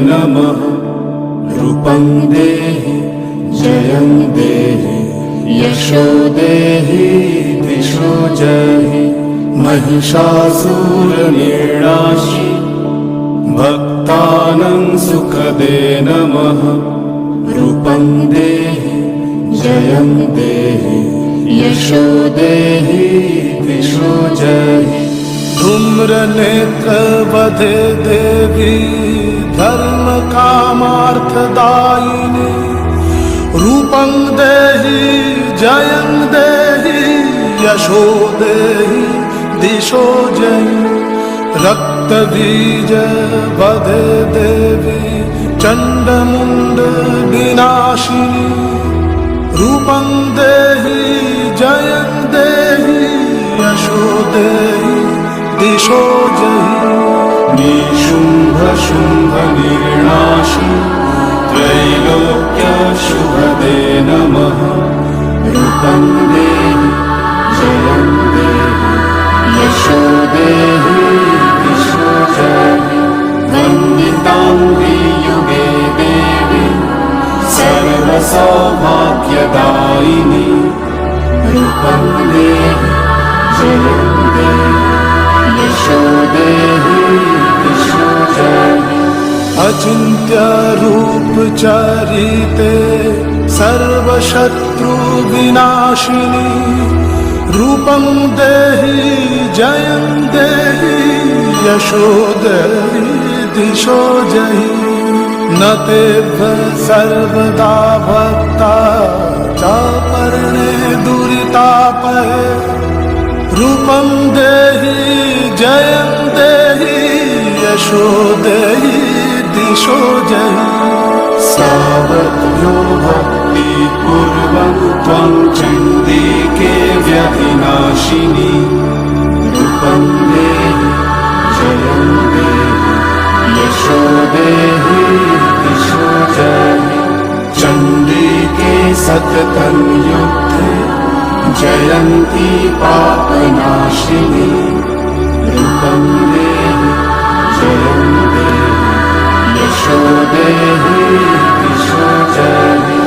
नमः रूपं देहि जयं देहि यशो देहि दिशो जहि महिषासुरनिर्नाशि भक्तानां सुखदे नमः रूपं देहि जयं देहि यशो देहि दिशो जहि धूम्रनेत्रवधे देवी धर्म कामार्थदायिनी रूपं देहि जयं देहि यशो देहि दिशो जहि रक्तबीज वधे देवी चण्डमुण्ड विनाशिनी रूपं देहि जयं देहि यशो देहि दिशो जहि निशुम्भ शुम्भ निर्नाशि त्रैलोक्य शुभदे नमः रूपं देहि जयं देहि यशो देहि दिशो जहि वन्दिताङ्घ्रि युगे देवी सर्वसौभाग्यदायिनी रूपं देहि जयं देहि यशो देहि दिशो जहि अचिन्त्य रूप चरिते सर्वशत्रु विनाशिनी रूपं देहि जयं देहि यशो देहि दिशो जहि न तेभ्यः सर्वदा भक्ता चापर्णे दुरितापहे रूपं देहि जयं देहि यशो देहि दिशो जहि सावध्यो भक्ति पूर्वं त्वं चण्डिके व्यधिनाशिनी रूपं देहि जयं देहि यशो देहि दिशो जहि चण्डिके सततं युद्धे जयन्ती पापनाशिनी रूपं देहि जयं देहि यशो देहि दिशो जहि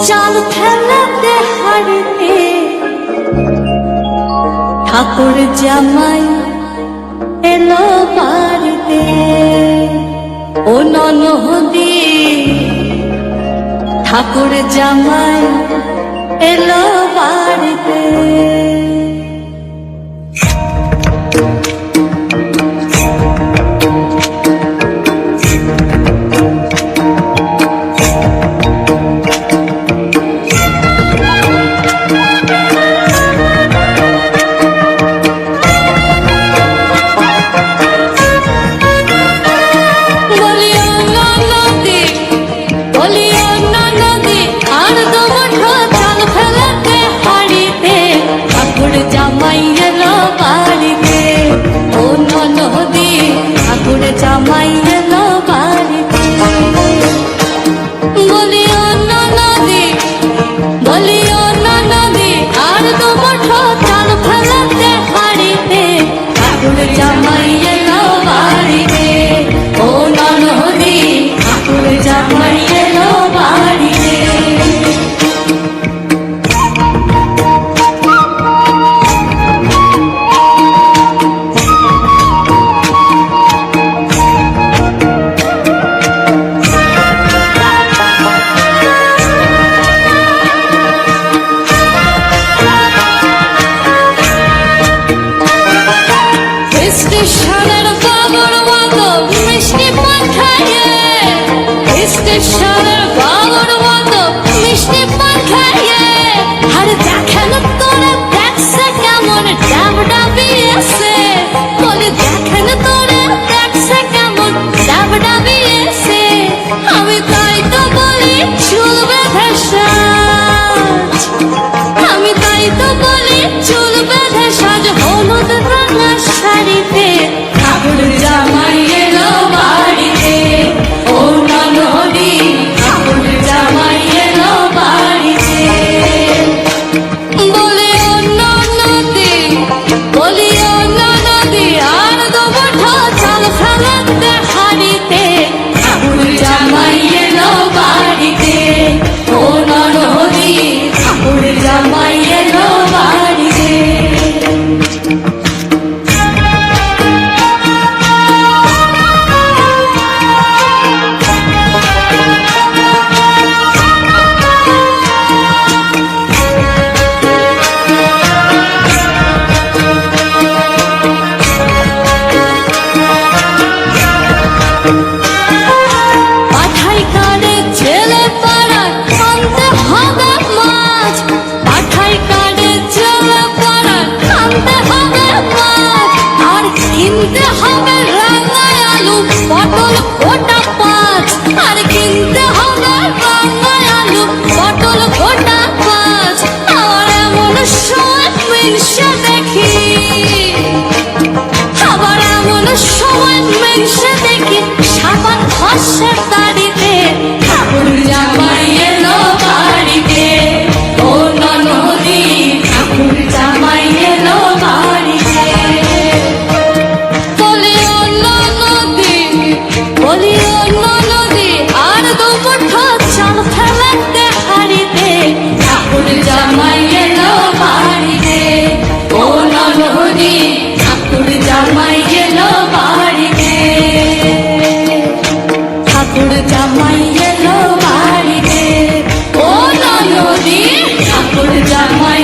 চাল ফেলাতে হাড়িতে ঠাকুর জামাই এলো বাড়িতে। ও ননদি ঠাকুর জামাই এলো বাড়িতে। জামাই এলো বাড়িতে। বলিও না নদী, বলিও না নদী, আর দু মুঠো চাল ফেলাতে হাড়িতে ঠাকুর জামাই এলো বাড়িতে। ও নদী ঠাকুর জামাই এলো বাড়িতে। স্টেশনের বাবুর মতো মিষ্টি পান খাইয়ে, স্টেশনের বাবুর মতো মিষ্টি পান খাইয়ে, আর দেখেন তোরা দেখছে কেমন ডাব ডাবিয়েছে। বলে দেখেন তোরা দেখছে কেমন ডাব ডাবিয়েছে। আমি তাই তো বলি চুল বেঁধে সাজ, আমি তাই তো বলি চুল বেঁধে সাজ হলুদ রাঙা শাড়িতে ঠাকুর জামাই এলো বাড়িতে। ও নদী ঠাকুর জামাই এলো বাড়িতে। বলে ও নদী, বলি ও নদী, আর দু মুঠো চাল ফেলাতে হাড়িতে ঠাকুর জামাই এলো বাড়িতে। ও নদী ঠাকুর জামাই এলো বাড়িতে। পাঠাই কানে ছেলে পাড়া আনতে হবে মাছ, পাঠাই কানে ছেলে পাড়া আনতে হবে মাছ, আর কিনতে হবে রাঙা আলু পটল গোটা পাঁচ, আর কিনতে হবে রাঙা আলু পটল গোটা পাঁচ। আর এমন সময় মিনসে দেখি, আবার এমন সময় মিনসে দেখি সাবান ঘষে দাড়িতে ঠাকুর জামাই এলো বাড়িতে। ও নদী ঠাকুর জামাই এলো বাড়িতে। বলিও নদী, বলিও নদী, আর দু মুঠো চাল ফেলাতে হাড়িতে ঠাকুর জামাই এলো বাড়িতে। ও নদী ঠাকুর জামাই এলো বাড়িতে। ঠাকুর জামাই এলো বাড়িতে। ও নদী ঠাকুর জামাই